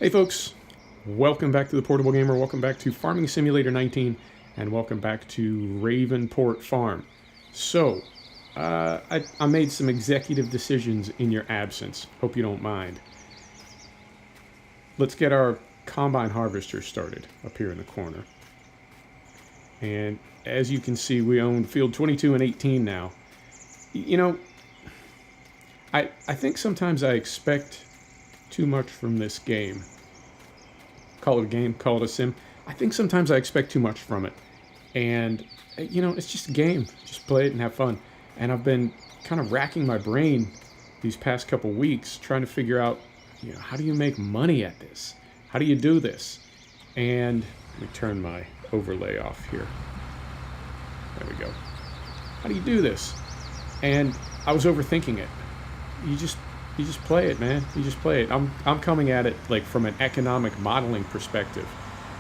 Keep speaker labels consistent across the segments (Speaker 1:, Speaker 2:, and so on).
Speaker 1: Hey folks, welcome back to the Portable Gamer, welcome back to Farming Simulator 19, and welcome back to Ravenport Farm. So, I made some executive decisions in your absence. Hope you don't mind. Let's get our combine harvester started up here in the corner. And as you can see, we own field 22 and 18 now. You know, I think sometimes I expect too much from this game. Call it a game, call it a sim. I think sometimes I expect too much from it. And, you know, it's just a game. Just play it and have fun. And I've been kind of racking my brain these past couple weeks trying to figure out, you know, how do you make money at this? How do you do this? And let me turn my overlay off here. There we go. How do you do this? And I was overthinking it. You just play it, man. You just play it. I'm coming at it like from an economic modeling perspective.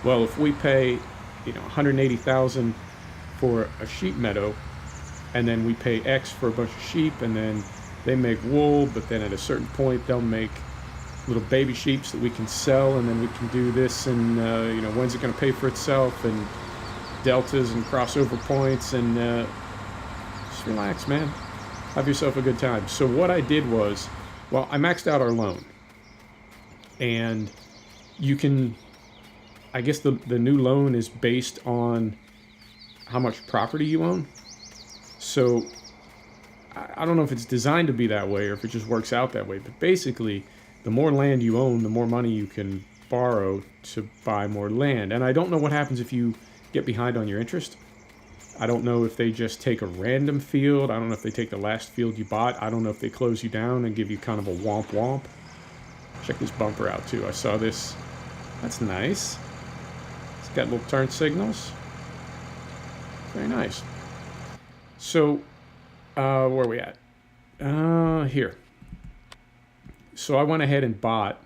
Speaker 1: Well, if we pay, you know, $180,000 for a sheep meadow, and then we pay X for a bunch of sheep, and then they make wool, but then at a certain point they'll make little baby sheeps that we can sell, and then we can do this, and you know, when's it going to pay for itself, and deltas and crossover points, and just relax, man. Have yourself a good time. So what I did was, well, I maxed out our loan, and you can, I guess the new loan is based on how much property you own. So I don't know if it's designed to be that way or if it just works out that way, but basically the more land you own, the more money you can borrow to buy more land. And I don't know what happens if you get behind on your interest. I don't know if they just take a random field. I don't know if they take the last field you bought. I don't know if they close you down and give you kind of a womp womp. Check this bumper out too. I saw this. That's nice. It's got little turn signals. Very nice. So, where are we at? Here. So I went ahead and bought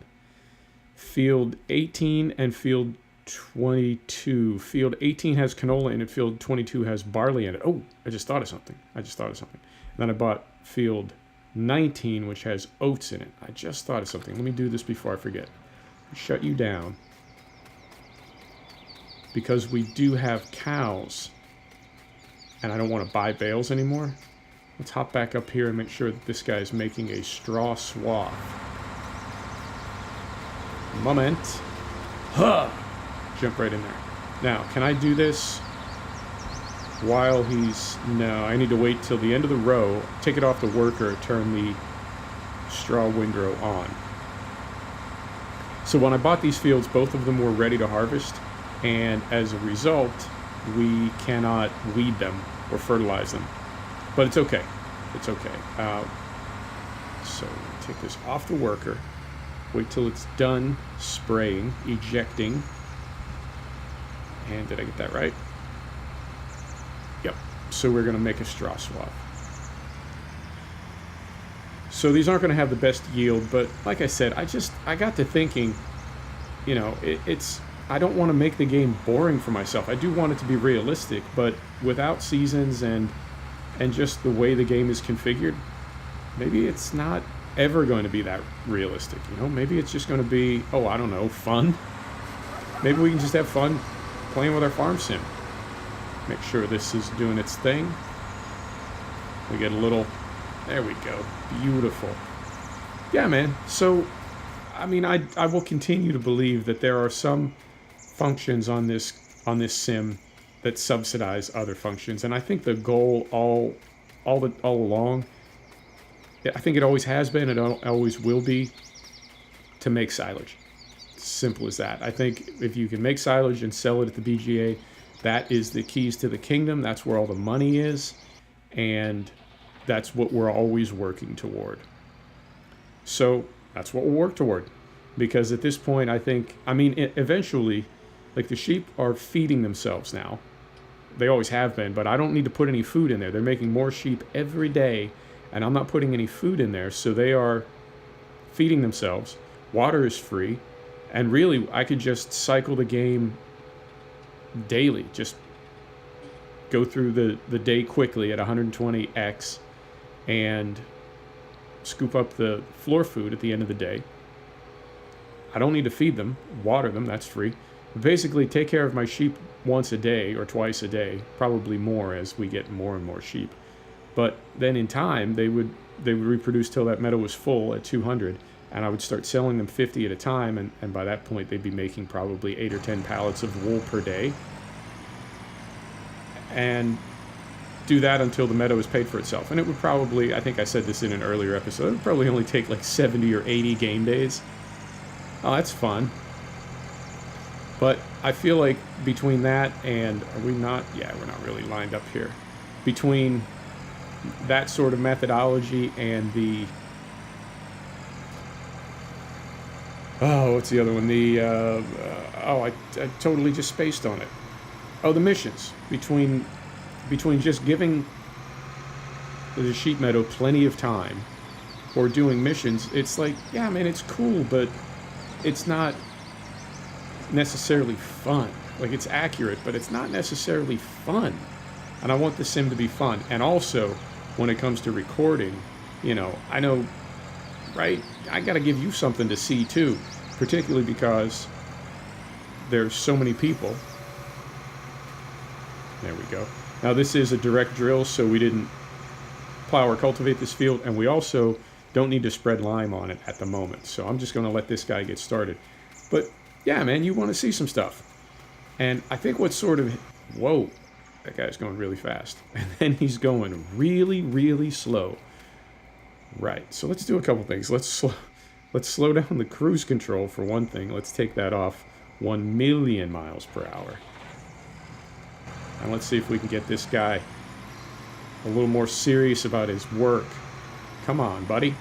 Speaker 1: field 18 and field 22. Field 18 has canola in it. Field 22 has barley in it. Oh, I just thought of something. And then I bought field 19, which has oats in it. I just thought of something. Let me do this before I forget. Shut you down. Because we do have cows, and I don't want to buy bales anymore. Let's hop back up here and make sure that this guy is making a straw swath. Moment. Huh! Jump right in there. Now, can I do this while he's... No, I need to wait till the end of the row, take it off the worker, turn the straw windrow on. So when I bought these fields, both of them were ready to harvest, and as a result, we cannot weed them or fertilize them. But it's okay. It's okay. So take this off the worker, wait till it's done spraying, ejecting. And did I get that right? Yep. So we're going to make a straw swath. So these aren't going to have the best yield, but like I said, I got to thinking, you know, I don't want to make the game boring for myself. I do want it to be realistic, but without seasons and just the way the game is configured, maybe it's not ever going to be that realistic, you know? Maybe it's just going to be, oh, I don't know, fun. Maybe we can just have fun playing with our farm sim. Make sure this is doing its thing. We get a little... There we go. Beautiful. Yeah, man. So, I mean, I will continue to believe that there are some functions on this sim that subsidize other functions, and I think the goal all along, I think it always has been, it always will be, to make silage. Simple as that. I think if you can make silage and sell it at the BGA, that is the keys to the kingdom. That's where all the money is, and that's what we're always working toward. So that's what we'll work toward, because at this point, I think, I mean, eventually, like, the sheep are feeding themselves now. They always have been, but I don't need to put any food in there. They're making more sheep every day, and I'm not putting any food in there, so they are feeding themselves. Water is free. And really, I could just cycle the game daily. Just go through the day quickly at 120x and scoop up the floor food at the end of the day. I don't need to feed them, water them, that's free. Basically, take care of my sheep once a day or twice a day, probably more as we get more and more sheep. But then in time, they would reproduce till that meadow was full at 200, and I would start selling them 50 at a time, and by that point, they'd be making probably 8 or 10 pallets of wool per day. And do that until the meadow is paid for itself. And it would probably, I think I said this in an earlier episode, it would probably only take like 70 or 80 game days. Oh, that's fun. But I feel like between that and, are we not? Yeah, we're not really lined up here. Between that sort of methodology and the, oh, what's the other one? The, I totally just spaced on it. Oh, the missions. Between just giving the sheep meadow plenty of time or doing missions, it's like, yeah, man, it's cool, but it's not necessarily fun. Like, it's accurate, but it's not necessarily fun. And I want the sim to be fun. And also, when it comes to recording, you know, I know, right? I got to give you something to see too, particularly because there's so many people. There we go. Now this is a direct drill, so we didn't plow or cultivate this field, and we also don't need to spread lime on it at the moment. So I'm just going to let this guy get started. But yeah, man, you want to see some stuff. And I think what's sort of, whoa, that guy's going really fast. And then he's going really, really slow. Right, so let's do a couple things. Let's slow down the cruise control for one thing. Let's take that off 1 million miles per hour. And let's see if we can get this guy a little more serious about his work. Come on, buddy.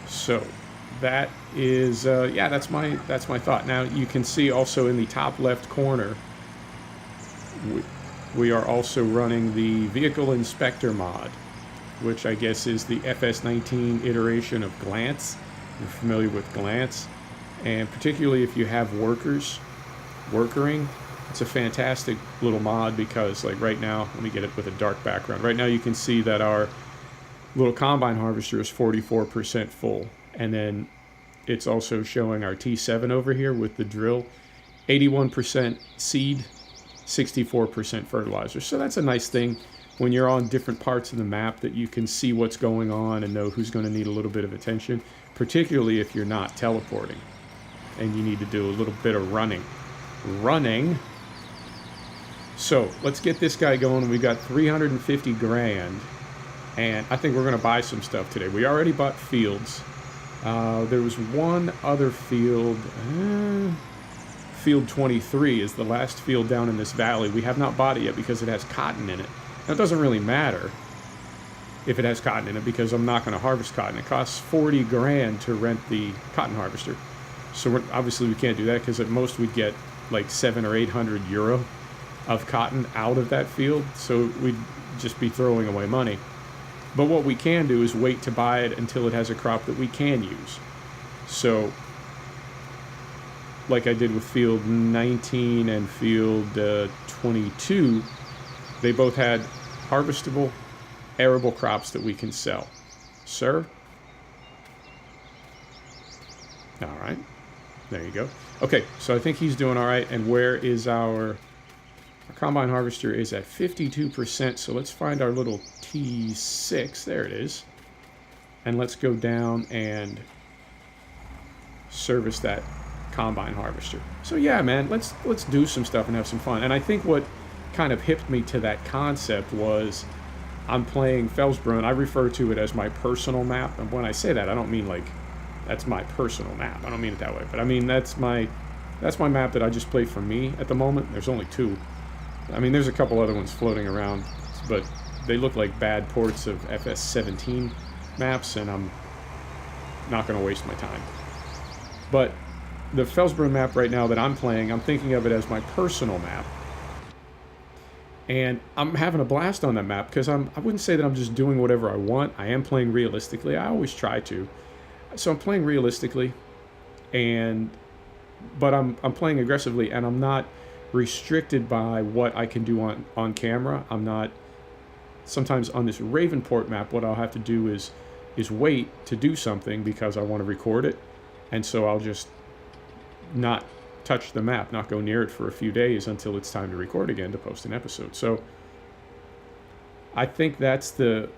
Speaker 1: So that is, yeah, that's my thought. Now you can see also in the top left corner, we are also running the vehicle inspector mod, which I guess is the FS19 iteration of Glance. You're familiar with Glance, and particularly if you have workering, it's a fantastic little mod because, like, right now, let me get it with a dark background. Right now you can see that our little combine harvester is 44% full, and then it's also showing our T7 over here with the drill, 81% seed, 64% fertilizer. So that's a nice thing when you're on different parts of the map, that you can see what's going on and know who's going to need a little bit of attention, particularly if you're not teleporting and you need to do a little bit of running. So let's get this guy going. We got 350 grand, and I think we're going to buy some stuff today. We already bought fields. There was one other field. Field 23 is the last field down in this valley. We have not bought it yet because it has cotton in it. Now, it doesn't really matter if it has cotton in it because I'm not going to harvest cotton. It costs 40 grand to rent the cotton harvester. So obviously we can't do that because at most we'd get like 700 or 800 euro of cotton out of that field. So we'd just be throwing away money. But what we can do is wait to buy it until it has a crop that we can use. So, like I did with field 19 and field 22, they both had harvestable, arable crops that we can sell. Sir? All right. There you go. Okay, so I think he's doing all right. And where is our combine harvester is at 52%. So let's find our little T6. There it is. And let's go down and service that combine harvester. So yeah, man, let's do some stuff and have some fun. And I think what kind of hipped me to that concept was I'm playing Fellsbrunn. I refer to it as my personal map. And when I say that, I don't mean like that's my personal map. I don't mean it that way. But I mean that's my map that I just play for me at the moment. There's only 2. I mean, there's a couple other ones floating around, but they look like bad ports of FS19 maps, and I'm not going to waste my time. But the Fellsbrunn map right now that I'm playing, I'm thinking of it as my personal map. And I'm having a blast on that map because I wouldn't say that I'm just doing whatever I want. I am playing realistically. I always try to. So I'm playing realistically, but I'm playing aggressively, and I'm not restricted by what I can do on camera. I'm not. Sometimes on this Ravenport map, what I'll have to do is is wait to do something because I want to record it. And so I'll just not touch the map, not go near it for a few days until it's time to record again to post an episode. So I think that's the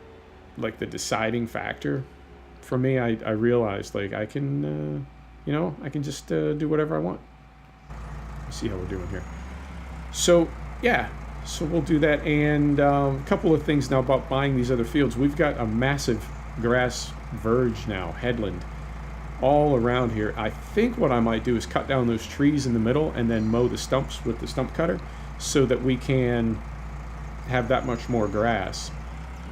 Speaker 1: deciding factor for me. I realized like I can, I can just do whatever I want. Let's see how we're doing here. So yeah, so we'll do that. And a couple of things now about buying these other fields. We've got a massive grass verge now, headland, all around here. I think what I might do is cut down those trees in the middle and then mow the stumps with the stump cutter so that we can have that much more grass,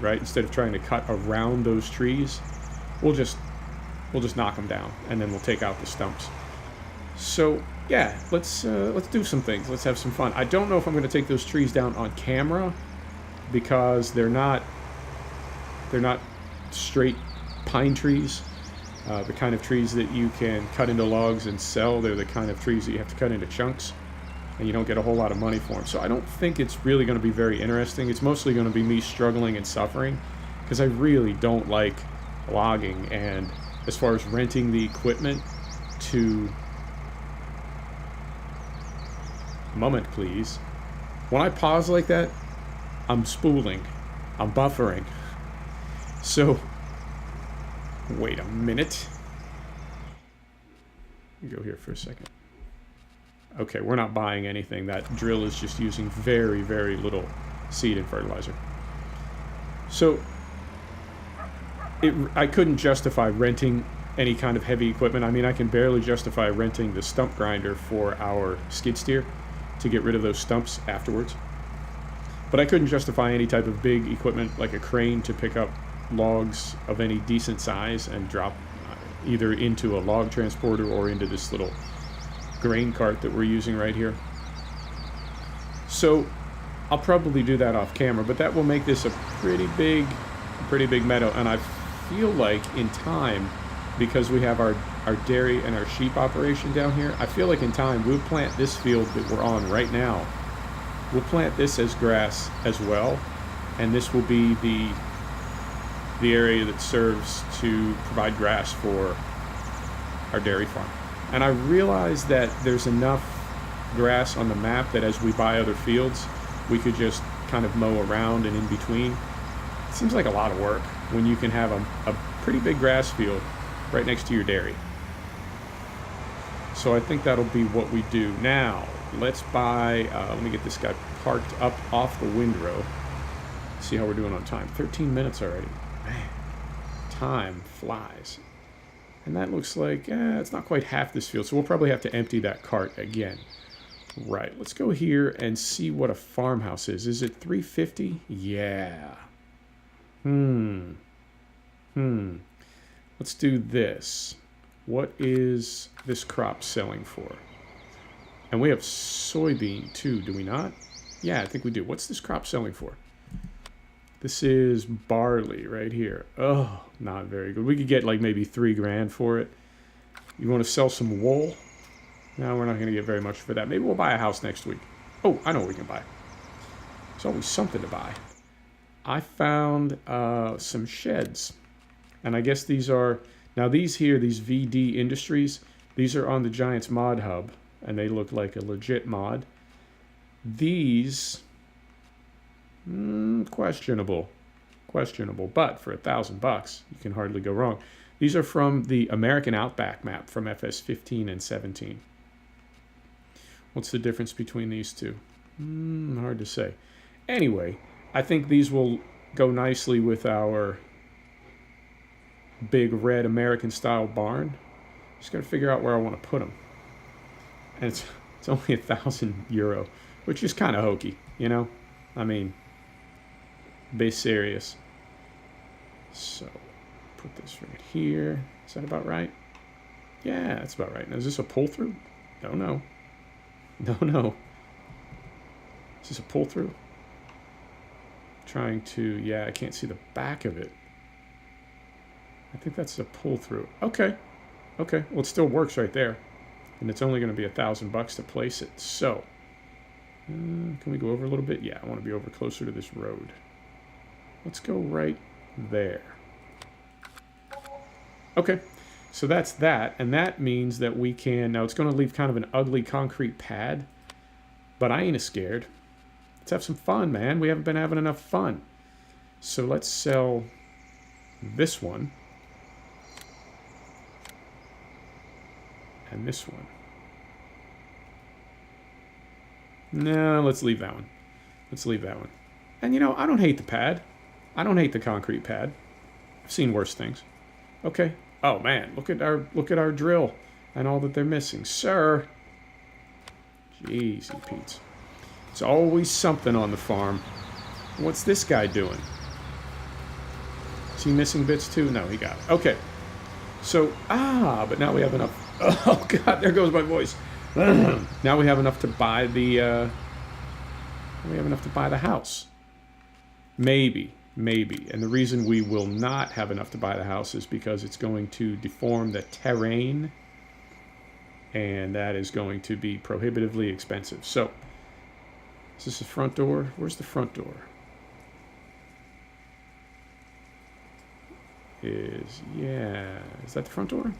Speaker 1: right? Instead of trying to cut around those trees, we'll just knock them down and then we'll take out the stumps. So yeah, let's do some things. Let's have some fun. I don't know if I'm going to take those trees down on camera because they're not straight pine trees. The kind of trees that you can cut into logs and sell. They're the kind of trees that you have to cut into chunks, and you don't get a whole lot of money for them. So I don't think it's really going to be very interesting. It's mostly going to be me struggling and suffering because I really don't like logging. And as far as renting the equipment to... Moment, please. When I pause like that, I'm spooling. I'm buffering. So... wait a minute. Go here for a second. Okay, we're not buying anything. That drill is just using very, very little seed and fertilizer. So I couldn't justify renting any kind of heavy equipment. I mean, I can barely justify renting the stump grinder for our skid steer to get rid of those stumps afterwards. But I couldn't justify any type of big equipment like a crane to pick up logs of any decent size and drop either into a log transporter or into this little grain cart that we're using right here. So I'll probably do that off camera, but that will make this a pretty big meadow. And I feel like in time, because we have our dairy and our sheep operation down here, I feel like in time we'll plant this field that we're on right now. We'll plant this as grass as well, and this will be the area that serves to provide grass for our dairy farm. And I realize that there's enough grass on the map that as we buy other fields, we could just kind of mow around and in between. It seems like a lot of work when you can have a pretty big grass field right next to your dairy. So I think that'll be what we do. Now, let's buy, let me get this guy parked up off the windrow. See how we're doing on time. 13 minutes already. Man, time flies. And that looks like, it's not quite half this field, so we'll probably have to empty that cart again. Right, let's go here and see what a farmhouse is. Is it 350? Yeah. Let's do this. What is this crop selling for? And we have soybean too, do we not? Yeah, I think we do. What's this crop selling for? This is barley right here. Oh, not very good. We could get like maybe $3,000 for it. You want to sell some wool? No, we're not going to get very much for that. Maybe we'll buy a house next week. Oh, I know what we can buy. There's always something to buy. I found some sheds. And I guess these are... Now these here, these VD Industries, these are on the Giants mod hub. And they look like a legit mod. These... questionable. But for $1,000, you can hardly go wrong. These are from the American Outback map from FS15 and 17. What's the difference between these two? Hard to say. Anyway, I think these will go nicely with our big red American style barn. Just got to figure out where I want to put them. And it's only €1,000, which is kind of hokey, you know? I mean, be serious. So, put this right here. Is that about right? Yeah, that's about right. Now, is this a pull-through? Don't know. No. Is this a pull-through? Trying to... Yeah, I can't see the back of it. I think that's a pull-through. Okay. Well, it still works right there. And it's only going to be $1,000 to place it. So, can we go over a little bit? Yeah, I want to be over closer to this road. Let's go right there. Okay, so that's that, and that means that we can, now it's going to leave kind of an ugly concrete pad, but I ain't scared. Let's have some fun, man. We haven't been having enough fun. So let's sell this one. And this one. No, let's leave that one. Let's leave that one. And you know, I don't hate the pad. I don't hate the concrete pad. I've seen worse things. Okay. Oh man, look at our drill and all that they're missing. Sir. Jeezy Pete's. It's always something on the farm. What's this guy doing? Is he missing bits too? No, he got it. Okay. So, but now we have enough. Oh god, there goes my voice. Now we have enough to buy the house. Maybe. And the reason we will not have enough to buy the house is because it's going to deform the terrain, and that is going to be prohibitively expensive. So, is this the front door? Where's the front door? Yeah, is that the front door?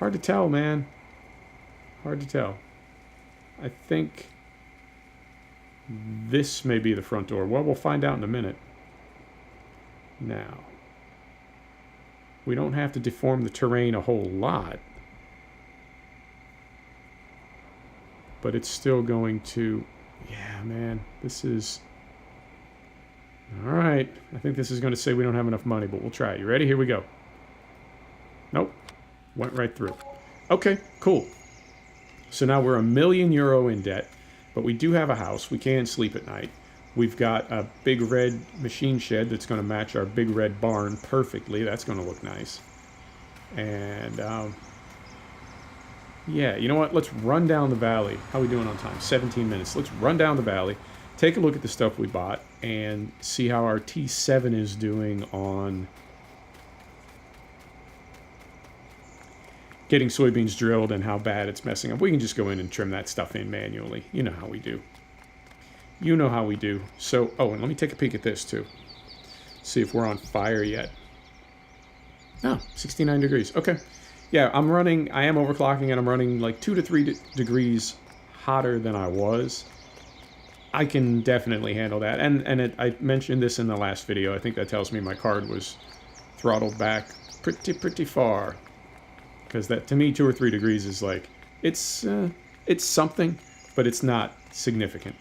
Speaker 1: Hard to tell, man. Hard to tell. I think this may be the front door. Well, we'll find out in a minute. Now, we don't have to deform the terrain a whole lot, but it's still going to, yeah, man, this is, all right. I think this is going to say we don't have enough money, but we'll try it. You ready? Here we go. Nope. Went right through. Okay, cool. So now we're €1,000,000 in debt, but we do have a house. We can sleep at night. We've got a big red machine shed that's going to match our big red barn perfectly. That's going to look nice. And, yeah, you know what? Let's run down the valley. How are we doing on time? 17 minutes. Let's run down the valley, take a look at the stuff we bought, and see how our T7 is doing on getting soybeans drilled and how bad it's messing up. We can just go in and trim that stuff in manually. You know how we do. You know how we do. So, oh, and let me take a peek at this too. See if we're on fire yet. Oh, 69 degrees. Okay. Yeah, I am overclocking, and I'm running like 2 to 3 degrees hotter than I was. I can definitely handle that. And I mentioned this in the last video. I think that tells me my card was throttled back pretty far. Because that, to me, 2 or 3 degrees is like, it's something, but it's not significant.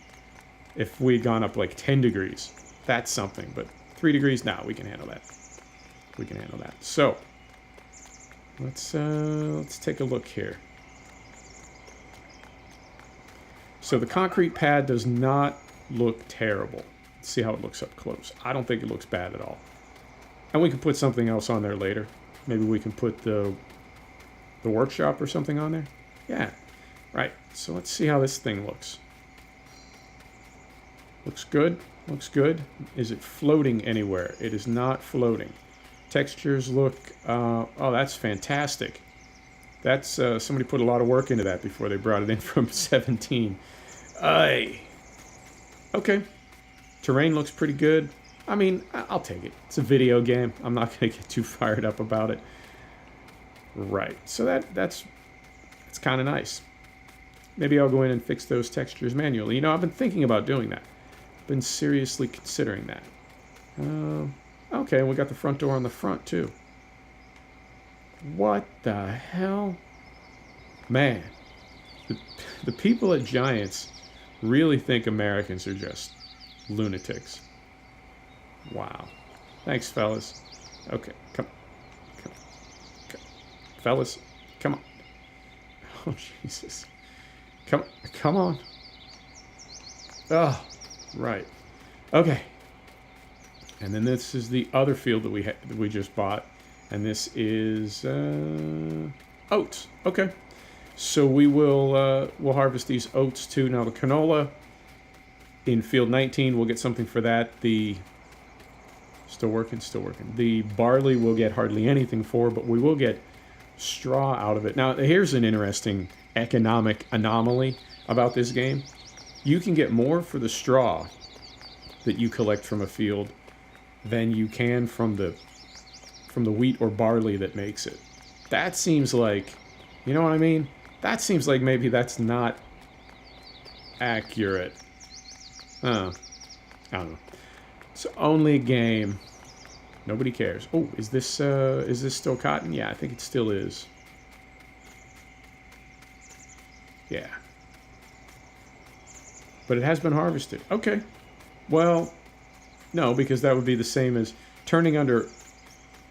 Speaker 1: If we'd gone up like 10 degrees, that's something. But 3 degrees, nah, we can handle that. We can handle that. So, let's take a look here. So the concrete pad does not look terrible. Let's see how it looks up close. I don't think it looks bad at all. And we can put something else on there later. Maybe we can put the workshop or something on there. Yeah, right. So let's see how this thing looks. Looks good. Looks good. Is it floating anywhere? It is not floating. Textures look, oh, that's fantastic. That's, somebody put a lot of work into that before they brought it in from 17. Okay. Terrain looks pretty good. I mean, I'll take it. It's a video game. I'm not going to get too fired up about it. Right. So that's kind of nice. Maybe I'll go in and fix those textures manually. You know, I've been thinking about doing that. Been seriously considering that. Okay, we got the front door on the front, too. What the hell? Man, the people at Giants really think Americans are just lunatics. Wow. Thanks, fellas. Okay, come. Fellas, come on. Oh, Jesus. Come on. Oh, right. Okay. And then this is the other field that we just bought. And this is oats. Okay. So we'll harvest these oats too. Now the canola in field 19, we'll get something for that. Still working. The barley we'll get hardly anything for, but we will get straw out of it. Now here's an interesting economic anomaly about this game. You can get more for the straw that you collect from a field than you can from the from the wheat or barley that makes it. That seems like, you know what I mean? That seems like maybe that's not accurate. I don't know. It's only a game. Nobody cares. Oh, is this still cotton? Yeah, I think it still is. Yeah. But it has been harvested. Okay. Well, no, because that would be the same as turning under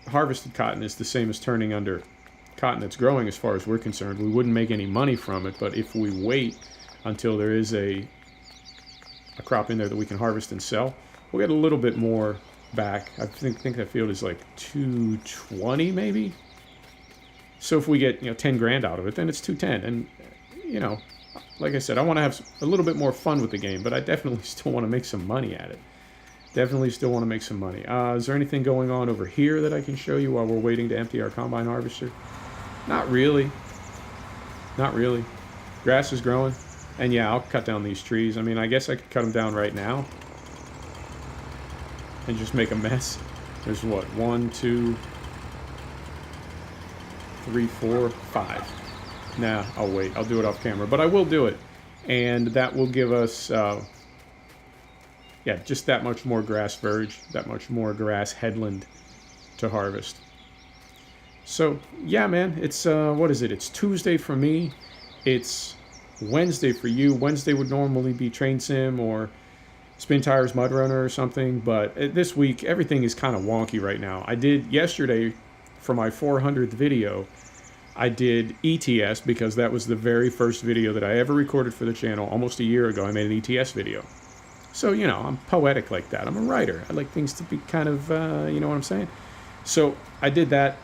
Speaker 1: harvested cotton is the same as turning under cotton that's growing as far as we're concerned. We wouldn't make any money from it, but if we wait until there is a crop in there that we can harvest and sell, we'll get a little bit more back. I think that field is like 220 maybe. So if we get 10 grand out of it, then it's 210. And like I said, I want to have a little bit more fun with the game, but I definitely still want to make some money at it. Definitely still want to make some money. Is there anything going on over here that I can show you while we're waiting to empty our combine harvester? Not really. Not really. Grass is growing. And yeah, I'll cut down these trees. I mean, I guess I could cut them down right now and just make a mess. There's what? 1, 2, 3, 4, 5. Nah, I'll wait. I'll do it off camera. But I will do it. And that will give us, yeah, just that much more grass verge, that much more grass headland to harvest. So, yeah, man, it's, what is it? It's Tuesday for me. It's Wednesday for you. Wednesday would normally be Train Sim or Spin Tires Mud Runner or something. But this week, everything is kind of wonky right now. I did yesterday, for my 400th video, I did ETS because that was the very first video that I ever recorded for the channel. Almost a year ago, I made an ETS video. So, I'm poetic like that. I'm a writer. I like things to be kind of, you know what I'm saying? So, I did that.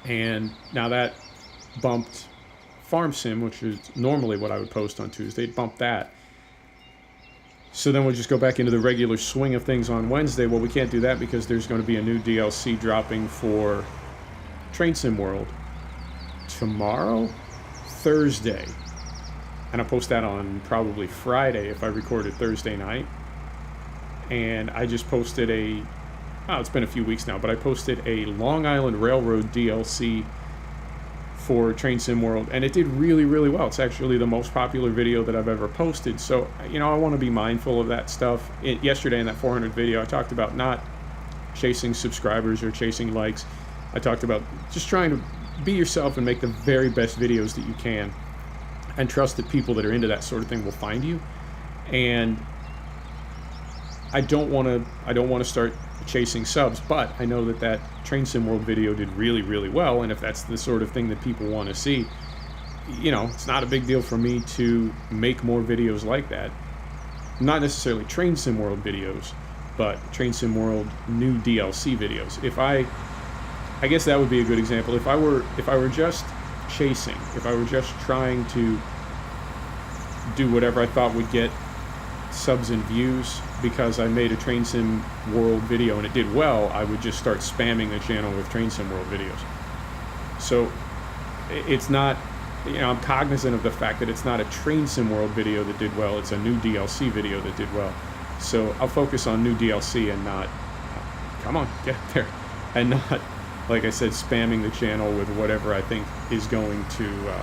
Speaker 1: And now that bumped Farm Sim, which is normally what I would post on Tuesday. It bumped that. So then we'll just go back into the regular swing of things on Wednesday. Well, we can't do that because there's going to be a new DLC dropping for Train Sim World tomorrow, Thursday. And I'll post that on probably Friday if I recorded Thursday night. And I just posted it's been a few weeks now, but I posted a Long Island Railroad DLC for Train Sim World, and it did really, really well. It's actually the most popular video that I've ever posted. So, I want to be mindful of that stuff. Yesterday in that 400 video, I talked about not chasing subscribers or chasing likes. I talked about just trying to be yourself and make the very best videos that you can, and trust that people that are into that sort of thing will find you. And I don't want to start chasing subs, but I know that Train Sim World video did really, really well, and if that's the sort of thing that people want to see, it's not a big deal for me to make more videos like that. Not necessarily Train Sim World videos, but Train Sim World new DLC videos. I guess that would be a good example. If I were just chasing, if I were just trying to do whatever I thought would get subs and views because I made a Train Sim World video and it did well, I would just start spamming the channel with Train Sim World videos. So it's not, I'm cognizant of the fact that it's not a Train Sim World video that did well, it's a new DLC video that did well. So I'll focus on new DLC and not, come on, get there, and not, like I said, spamming the channel with whatever I think is going to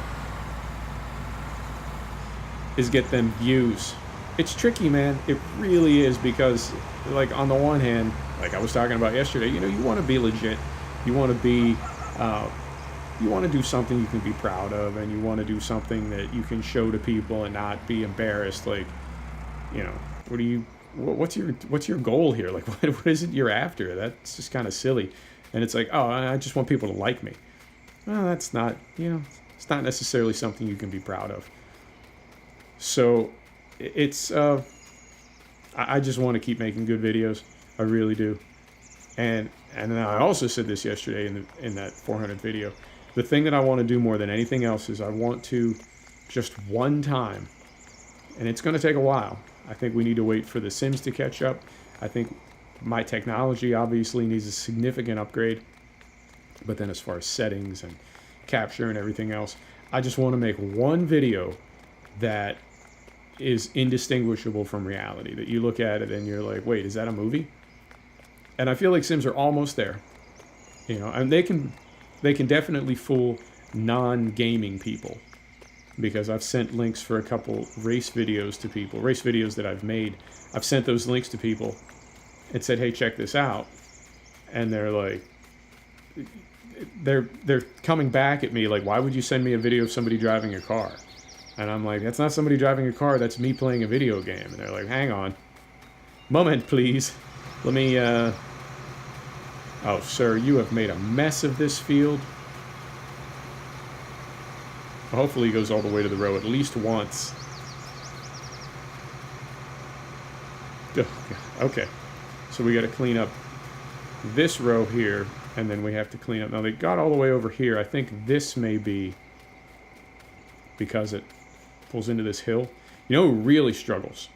Speaker 1: is get them views. It's tricky, man. It really is, because, like, on the one hand, like I was talking about yesterday, you want to be legit. You want to be, you want to do something you can be proud of, and you want to do something that you can show to people and not be embarrassed. Like, what's your goal here? Like, what is it you're after? That's just kind of silly. And it's like, oh, I just want people to like me. Well, that's not, it's not necessarily something you can be proud of. So it's, I just want to keep making good videos. I really do. And then I also said this yesterday in that 400 video. The thing that I want to do more than anything else is I want to just one time, and it's going to take a while. I think we need to wait for the Sims to catch up. I think my technology obviously needs a significant upgrade. But then as far as settings and capture and everything else, I just want to make one video that is indistinguishable from reality, that you look at it and you're like, wait, is that a movie? And I feel like Sims are almost there. You know, and they can definitely fool non-gaming people, because I've sent links for a couple race videos to people, race videos that I've made. I've sent those links to people and said, hey, check this out. And they're like, they're coming back at me like, why would you send me a video of somebody driving a car? And I'm like, that's not somebody driving a car, that's me playing a video game. And they're like, hang on. Moment, please. Let me, oh, sir, you have made a mess of this field. Hopefully he goes all the way to the row at least once. Okay. So we got to clean up this row here, and then we have to clean up. Now, they got all the way over here. I think this may be because it pulls into this hill. You know who really struggles,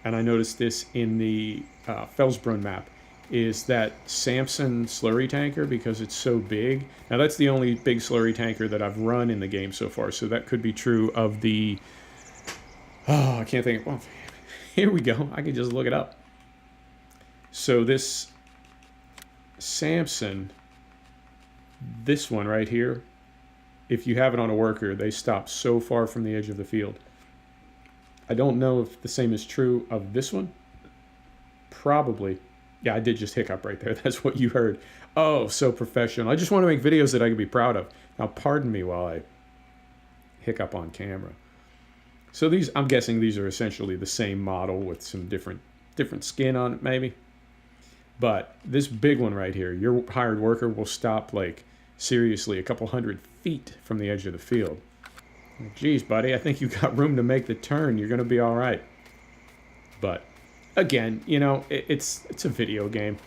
Speaker 1: and I noticed this in the Felsbrunn map, is that Samson slurry tanker, because it's so big. Now, that's the only big slurry tanker that I've run in the game so far, so that could be true of the... Oh, I can't think... Well, here we go. I can just look it up. So this Samson, this one right here, if you have it on a worker, they stop so far from the edge of the field. I don't know if the same is true of this one. Probably. Yeah, I did just hiccup right there. That's what you heard. Oh, so professional. I just want to make videos that I can be proud of. Now, pardon me while I hiccup on camera. So these, I'm guessing these are essentially the same model with some different skin on it, maybe. But this big one right here, your hired worker will stop, like, seriously, a couple 100 feet from the edge of the field. Geez, buddy, I think you got room to make the turn. You're going to be all right. But... again, you know, it's a video game.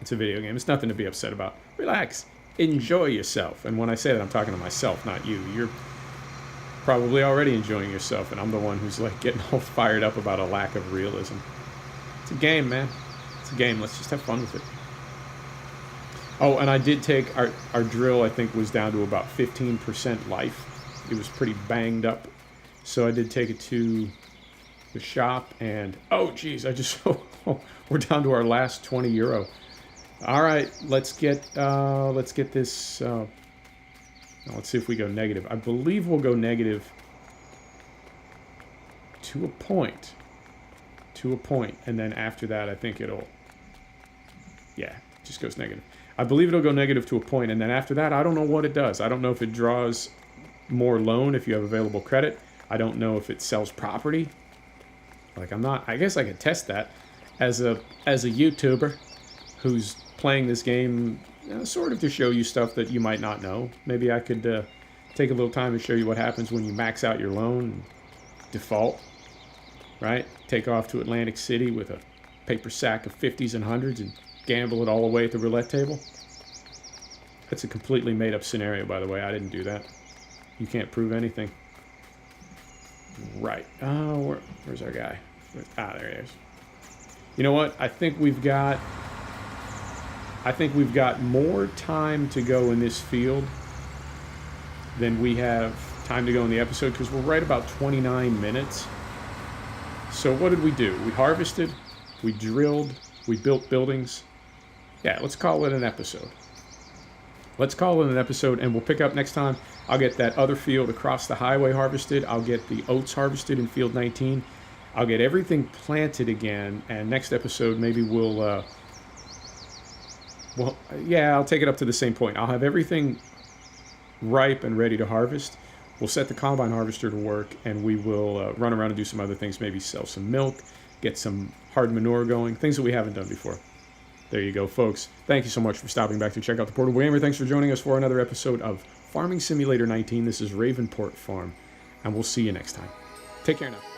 Speaker 1: It's a video game. It's nothing to be upset about. Relax. Enjoy yourself. And when I say that, I'm talking to myself, not you. You're probably already enjoying yourself, and I'm the one who's, like, getting all fired up about a lack of realism. It's a game, man. It's a game. Let's just have fun with it. Oh, and I did take... Our drill, I think, was down to about 15% life. It was pretty banged up. So I did take it to... the shop, and oh geez, I just we're down to our last 20 euro. All right, let's get this. Let's see if we go negative. I believe we'll go negative to a point, and then after that, I think it'll. Yeah, it just goes negative. I believe it'll go negative to a point, and then after that, I don't know what it does. I don't know if it draws more loan if you have available credit. I don't know if it sells property. Like, I'm not... I guess I could test that as a YouTuber who's playing this game, sort of to show you stuff that you might not know. Maybe I could take a little time to show you what happens when you max out your loan and default, right? Take off to Atlantic City with a paper sack of 50s and 100s and gamble it all away at the roulette table. That's a completely made-up scenario, by the way. I didn't do that. You can't prove anything. Right. Oh, where's our guy? Ah, there he is. You know what? I think we've got more time to go in this field than we have time to go in the episode, because we're right about 29 minutes. So what did we do? We harvested, we drilled, we built buildings. Yeah, let's call it an episode. Let's call it an episode, and we'll pick up next time. I'll get that other field across the highway harvested. I'll get the oats harvested in field 19. I'll get everything planted again, and next episode maybe we'll, yeah, I'll take it up to the same point. I'll have everything ripe and ready to harvest. We'll set the combine harvester to work, and we will run around and do some other things, maybe sell some milk, get some hard manure going, things that we haven't done before. There you go, folks. Thank you so much for stopping back to check out the Portable Gamer. Thanks for joining us for another episode of Farming Simulator 19. This is Ravenport Farm, and we'll see you next time. Take care now.